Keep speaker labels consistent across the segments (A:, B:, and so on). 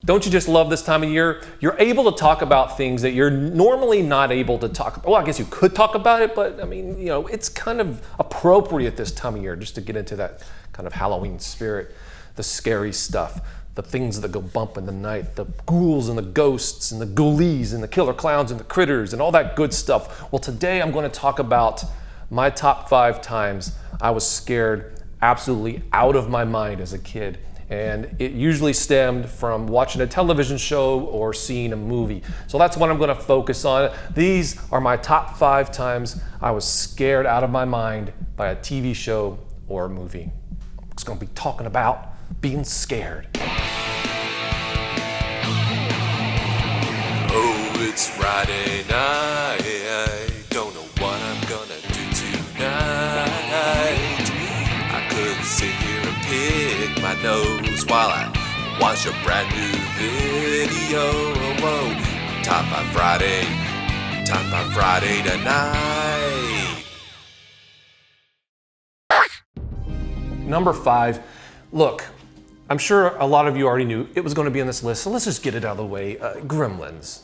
A: Don't you just love this time of year? You're able to talk about things that you're normally not able to talk about. Well, I guess you could talk about it, but I mean, you know, it's kind of appropriate this time of year just to get into that kind of Halloween spirit, the scary stuff, the things that go bump in the night, the ghouls and the ghosts and the ghoulies and the killer clowns and the critters and all that good stuff. Well, today I'm going to talk about my top 5 times I was scared absolutely out of my mind as a kid. And it usually stemmed from watching a television show or seeing a movie. So that's what I'm going to focus on. These are my top 5 times I was scared out of my mind by a TV show or a movie. I'm just going to be talking about being scared.
B: Oh, it's Friday night. Don't know what I'm gonna do tonight. I could sit here and pick my nose while I watch a brand new video. Whoa. Top 5 Friday tonight.
A: Number 5, look, I'm sure a lot of you already knew it was going to be on this list, so let's just get it out of the way. Gremlins.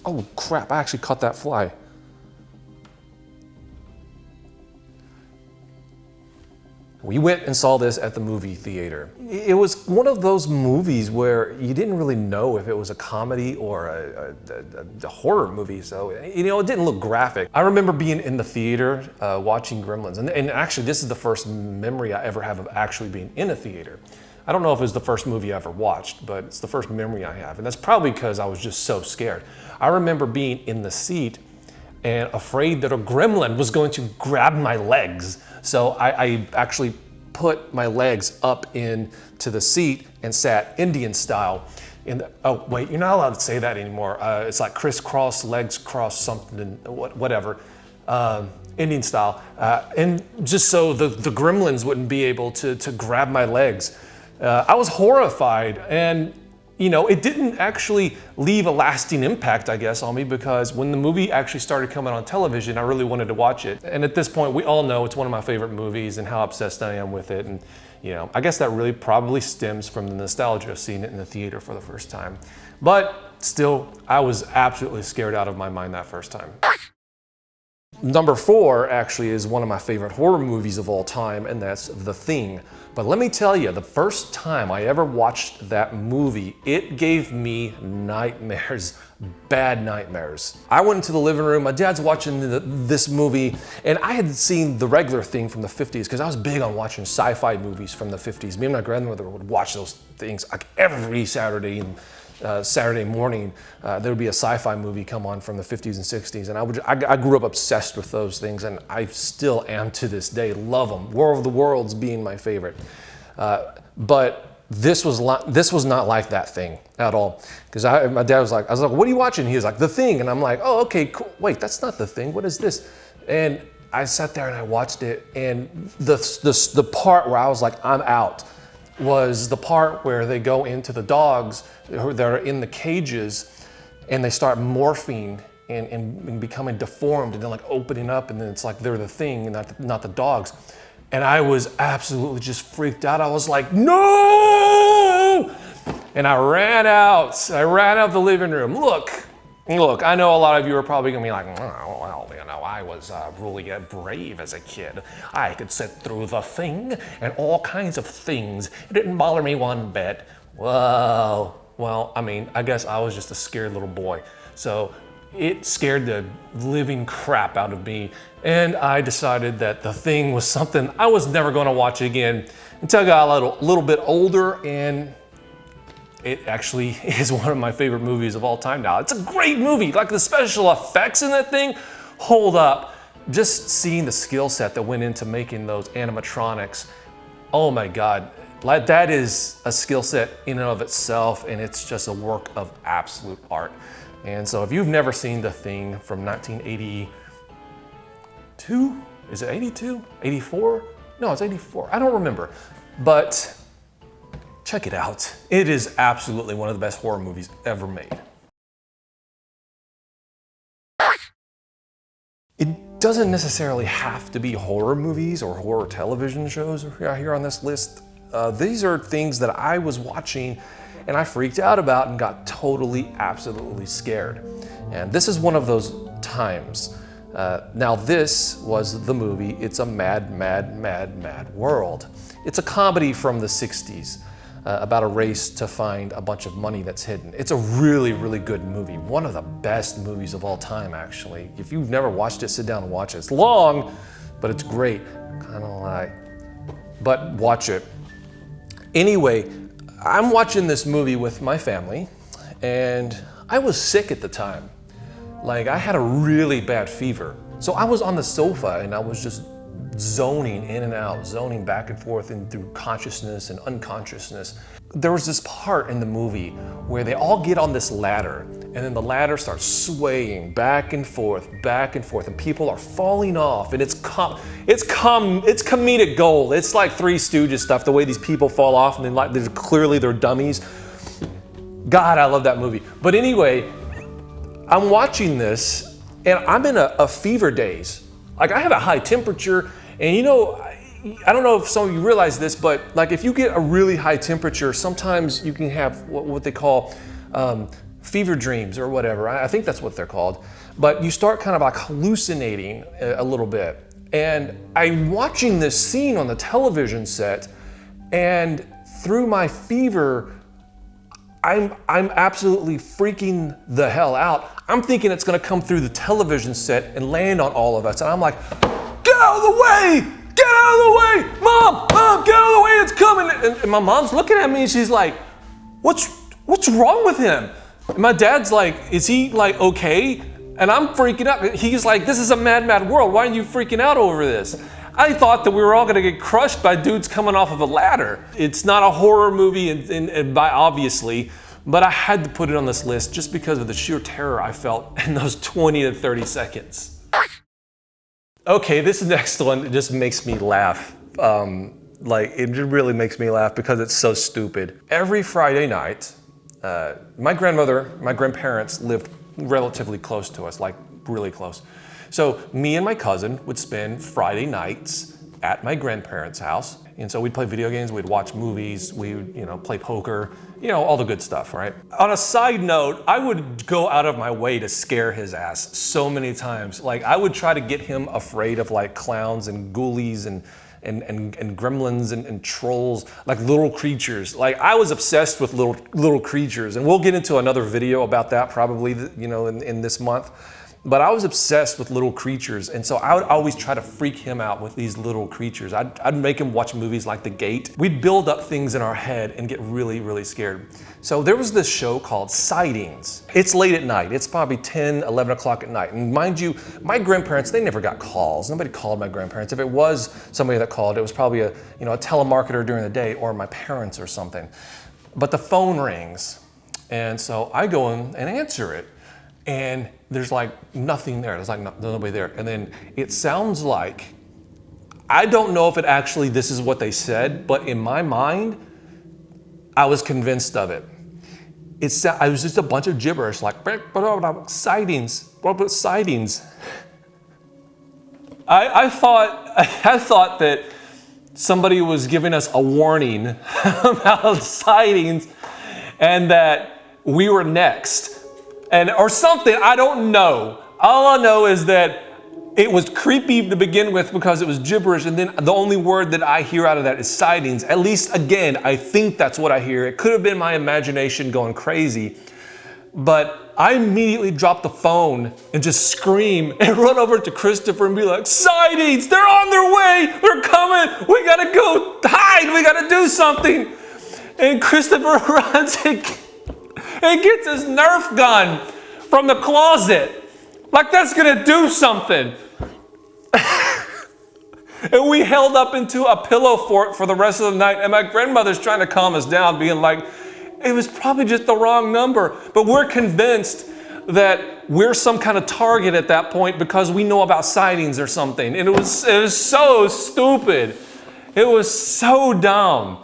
A: Oh crap, I actually caught that fly. We went and saw this at the movie theater. It was one of those movies where you didn't really know if it was a comedy or a horror movie, so you know, it didn't look graphic. I remember being in the theater watching Gremlins, and actually this is the first memory I ever have of actually being in a theater. I don't know if it was the first movie I ever watched, but it's the first memory I have, and that's probably because I was just so scared. I remember being in the seat and afraid that a gremlin was going to grab my legs. So I actually put my legs up into the seat and sat Indian style. Oh wait, you're not allowed to say that anymore. It's like crisscross, legs cross something, whatever. Indian style. And just so the gremlins wouldn't be able to grab my legs. I was horrified, and you know, it didn't actually leave a lasting impact, I guess, on me, because when the movie actually started coming on television, I really wanted to watch it. And at this point, we all know it's one of my favorite movies and how obsessed I am with it. And you know, I guess that really probably stems from the nostalgia of seeing it in the theater for the first time. But still, I was absolutely scared out of my mind that first time. Number 4 actually is one of my favorite horror movies of all time, and that's The Thing. But let me tell you, the first time I ever watched that movie, it gave me nightmares, bad nightmares. I went into the living room, my dad's watching this movie, and I had seen the regular Thing from the 50s, because I was big on watching sci-fi movies from the 50s. Me and my grandmother would watch those things like every Saturday, and Saturday morning, there would be a sci-fi movie come on from the 50s and 60s, and I grew up obsessed with those things, and I still am to this day. Love them. War of the Worlds being my favorite, but this was not like that thing at all. Because my dad was like, I was like, "What are you watching?" He was like, "The Thing," and I'm like, "Oh, okay, cool. Wait, that's not The Thing. What is this?" And I sat there and I watched it, and the part where I was like, "I'm out," was the part where they go into the dogs that are in the cages, and they start morphing and becoming deformed, and then like opening up, and then it's like they're the Thing and not the dogs. And I was absolutely just freaked out. I was like, "No!" And I ran out the living room. Look, I know a lot of you are probably gonna be like, "Oh, well, you know, I was really brave as a kid. I could sit through The Thing and all kinds of things. It didn't bother me one bit." Whoa. Well, I mean, I guess I was just a scared little boy. So it scared the living crap out of me. And I decided that The Thing was something I was never gonna watch again until I got a little bit older, and it actually is one of my favorite movies of all time now. It's a great movie. Like the special effects in that thing, hold up. Just seeing the skill set that went into making those animatronics, oh my God. That is a skill set in and of itself, and it's just a work of absolute art. And so if you've never seen The Thing from 1982, is it 82? 84? No, it's 84. I don't remember. But check it out. It is absolutely one of the best horror movies ever made. It doesn't necessarily have to be horror movies or horror television shows here on this list. These are things that I was watching and I freaked out about and got totally, absolutely scared. And this is one of those times. Now this was the movie It's a Mad, Mad, Mad, Mad World. It's a comedy from the 60s about a race to find a bunch of money that's hidden. It's a really, really good movie. One of the best movies of all time, actually. If you've never watched it, sit down and watch it. It's long, but it's great. Kind of like, but watch it. Anyway, I'm watching this movie with my family, and I was sick at the time. Like, I had a really bad fever. So I was on the sofa and I was just zoning in and out, zoning back and forth and through consciousness and unconsciousness. There was this part in the movie where they all get on this ladder, and then the ladder starts swaying back and forth, and people are falling off, and it's comedic gold. It's like Three Stooges stuff, the way these people fall off, and then like clearly they're dummies. God, I love that movie. But anyway, I'm watching this, and I'm in a fever daze. Like, I have a high temperature, and you know, I don't know if some of you realize this, but like if you get a really high temperature, sometimes you can have what they call fever dreams or whatever. I think that's what they're called. But you start kind of like hallucinating a little bit. And I'm watching this scene on the television set, and through my fever, I'm absolutely freaking the hell out. I'm thinking it's gonna come through the television set and land on all of us. And I'm like, get out of the way! Get out of the way! Mom, get out of the way, it's coming! And my mom's looking at me and she's like, what's wrong with him? And my dad's like, is he like okay? And I'm freaking out. He's like, this is a mad, mad world. Why are you freaking out over this? I thought that we were all gonna get crushed by dudes coming off of a ladder. It's not a horror movie, by obviously, but I had to put it on this list just because of the sheer terror I felt in those 20 to 30 seconds. Okay, this next one just makes me laugh. Like, it really makes me laugh because it's so stupid. Every Friday night, my grandparents lived relatively close to us, like really close. So me and my cousin would spend Friday nights at my grandparents' house. And so we'd play video games, we'd watch movies, we would, play poker, all the good stuff, right? On a side note, I would go out of my way to scare his ass so many times. Like, I would try to get him afraid of like clowns and ghoulies and gremlins and trolls, like little creatures. Like, I was obsessed with little creatures, and we'll get into another video about that probably, in this month. But I was obsessed with little creatures, and so I would always try to freak him out with these little creatures. I'd make him watch movies like The Gate. We'd build up things in our head and get really, really scared. So there was this show called Sightings. It's late at night. It's probably 10, 11 o'clock at night. And mind you, my grandparents, they never got calls. Nobody called my grandparents. If it was somebody that called, it was probably a telemarketer during the day or my parents or something. But the phone rings, and so I go in and answer it. And there's like nothing there. There's like nobody there. And then it sounds like, I don't know if this is what they said, but in my mind, I was convinced of it. It was just a bunch of gibberish, like sightings. What about sightings? I thought that somebody was giving us a warning about sightings, and that we were next. Or something, I don't know. All I know is that it was creepy to begin with because it was gibberish, and then the only word that I hear out of that is sightings. At least, again, I think that's what I hear. It could have been my imagination going crazy, but I immediately drop the phone and just scream and run over to Christopher and be like, sightings, they're on their way, they're coming, we gotta go hide, we gotta do something. And Christopher runs and gets his Nerf gun from the closet. Like that's gonna do something. And we held up into a pillow fort for the rest of the night, and my grandmother's trying to calm us down, being like, it was probably just the wrong number. But we're convinced that we're some kind of target at that point because we know about sightings or something. And it was so stupid. It was so dumb.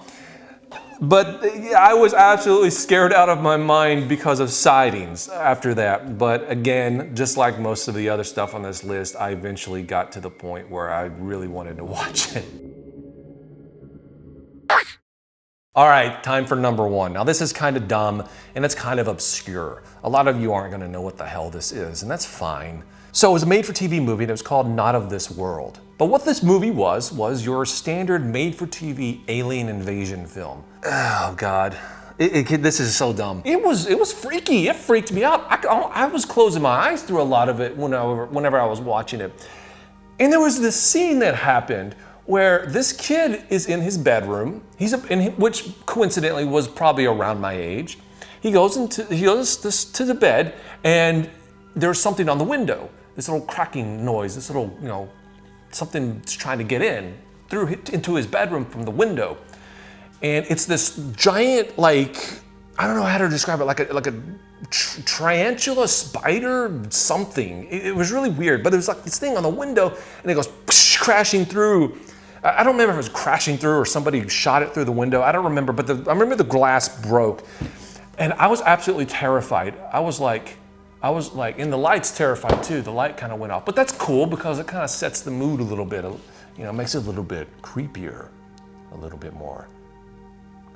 A: But I was absolutely scared out of my mind because of sightings after that. But again, just like most of the other stuff on this list, I eventually got to the point where I really wanted to watch it. All right, time for number one. Now this is kind of dumb and it's kind of obscure. A lot of you aren't gonna know what the hell this is, and that's fine. So it was a made-for-TV movie and it was called Not of This World. But what this movie was your standard made-for-TV alien invasion film. Oh God, this is so dumb. It was freaky, it freaked me out. I was closing my eyes through a lot of it whenever I was watching it. And there was this scene that happened where this kid is in his bedroom, which coincidentally was probably around my age. He goes to the bed and there's something on the window, this little cracking noise, this little, something's trying to get into his bedroom from the window. And it's this giant, I don't know how to describe it, like a tarantula spider something. It was really weird, but there was like this thing on the window and it goes crashing through. I don't remember if it was crashing through or somebody shot it through the window. I don't remember, but I remember the glass broke and I was absolutely terrified. I was like, and the light's terrified too. The light kind of went off, but that's cool because it kind of sets the mood a little bit, makes it a little bit creepier, a little bit more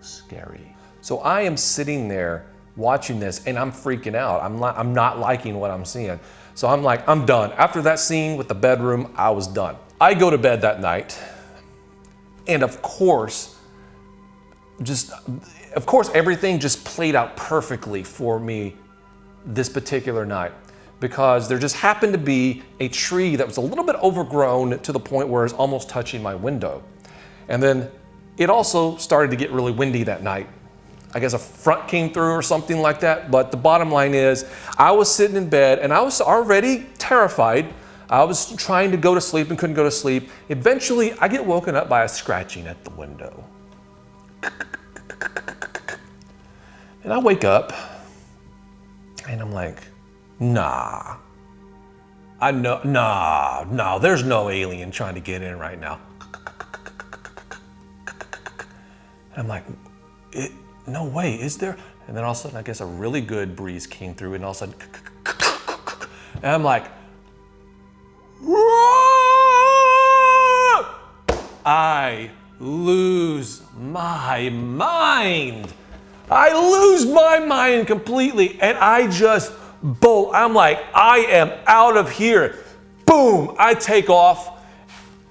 A: scary. So I am sitting there watching this and I'm freaking out. I'm not liking what I'm seeing. So I'm like, I'm done. After that scene with the bedroom, I was done. I go to bed that night. And of course, everything just played out perfectly for me this particular night because there just happened to be a tree that was a little bit overgrown to the point where it's almost touching my window. And then it also started to get really windy that night. I guess a front came through or something like that. But the bottom line is I was sitting in bed and I was already terrified. I was trying to go to sleep and couldn't go to sleep. Eventually, I get woken up by a scratching at the window. And I wake up and I'm like, nah, there's no alien trying to get in right now. And I'm like, no way, is there? And then all of a sudden, I guess a really good breeze came through and all of a sudden, and I'm like, I lose my mind. I lose my mind completely and I just bolt. I'm like, I am out of here. Boom, I take off.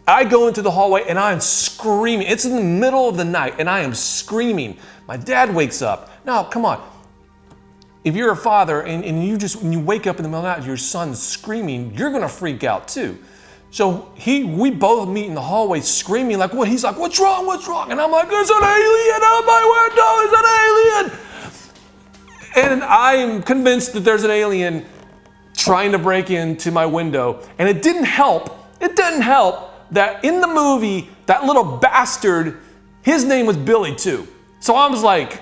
A: I go into the hallway and I'm screaming. It's in the middle of the night and I am screaming. My dad wakes up. Now, come on. If you're a father and you wake up in the middle of the night, your son's screaming, you're gonna freak out too. So we both meet in the hallway screaming like, what? He's like, what's wrong? What's wrong? And I'm like, there's an alien out my window, there's an alien. And I'm convinced that there's an alien trying to break into my window. And it didn't help that in the movie, that little bastard, his name was Billy too. So I was like,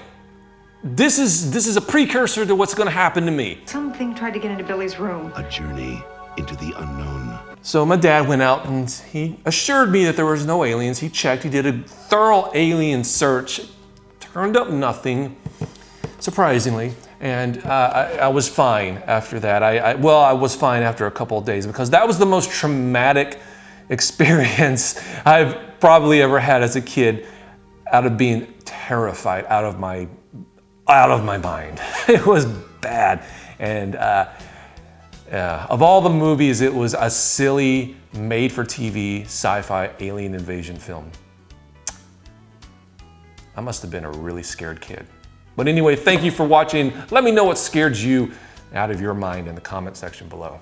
A: this is a precursor to what's gonna happen to me.
C: Something tried to get into Billy's room.
D: A journey into the unknown.
A: So my dad went out and he assured me that there was no aliens. He checked, he did a thorough alien search, turned up nothing, surprisingly. And I was fine after that. I was fine after a couple of days because that was the most traumatic experience I've probably ever had as a kid, out of being terrified out of my mind. It was bad. And of all the movies, it was a silly, made-for-TV, sci-fi alien invasion film. I must have been a really scared kid. But anyway, thank you for watching. Let me know what scared you out of your mind in the comment section below.